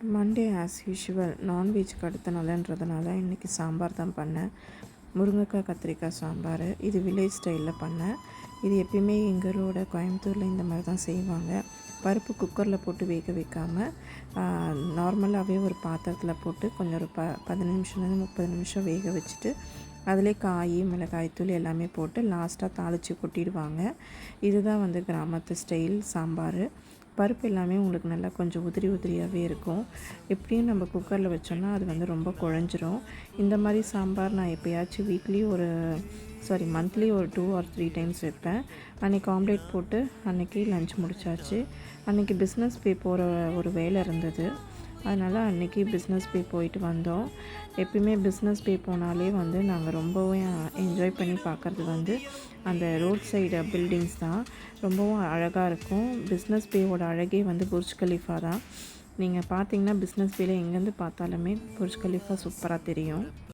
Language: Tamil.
மண்டே ஆஸ் யூஷுவல் நான்வெஜ்க்கு அடுத்த நாளுன்றதுனால இன்றைக்கி சாம்பார் தான் பண்ணேன். முருங்கைக்காய் கத்திரிக்காய் சாம்பார். இது வில்லேஜ் ஸ்டைலில் பண்ணேன். இது எப்பயுமே எங்களோட கோயம்புத்தூரில் இந்த மாதிரி தான் செய்வாங்க. பருப்பு குக்கரில் போட்டு வேக வைக்காமல் நார்மலாகவே ஒரு பாத்திரத்தில் போட்டு கொஞ்சம் ஒரு 15 நிமிஷம்லேருந்து 30 நிமிஷம் வேக வச்சுட்டு அதிலே காய் மிளகாய்த்தூள் எல்லாமே போட்டு லாஸ்ட்டாக தாளித்து கொட்டிடுவாங்க. இதுதான் கிராமத்து ஸ்டைல் சாம்பார். பருப்பு எல்லாமே உங்களுக்கு நல்லா கொஞ்சம் உதிரி உதிரியாகவே இருக்கும். எப்படியும் நம்ம குக்கரில் வச்சோன்னா அது ரொம்ப குழஞ்சிரும். இந்த மாதிரி சாம்பார் நான் எப்போயாச்சும் மந்த்லி ஒரு 2 or 3 டைம்ஸ் வைப்பேன். அன்றைக்கி ஆம்லேட் போட்டு அன்றைக்கி லஞ்ச் முடிச்சாச்சு. அன்றைக்கி பிஸ்னஸ் பே போகிற ஒரு வேலை இருந்தது. அதனால் அன்றைக்கி பிஸ்னஸ் பே போயிட்டு வந்தோம். எப்பயுமே பிஸ்னஸ் பே போனாலே நாங்கள் ரொம்பவும் என்ஜாய் பண்ணி பார்க்குறது அந்த ரோட் சைடு பில்டிங்ஸ் தான். ரொம்பவும் அழகாக இருக்கும். பிஸ்னஸ் பேவோட அழகே புர்ஜ் கலீஃபா தான். நீங்கள் பார்த்தீங்கன்னா பிஸ்னஸ் பேயில் எங்கேருந்து பார்த்தாலுமே புர்ஜ் கலீஃபா சூப்பராக தெரியும்.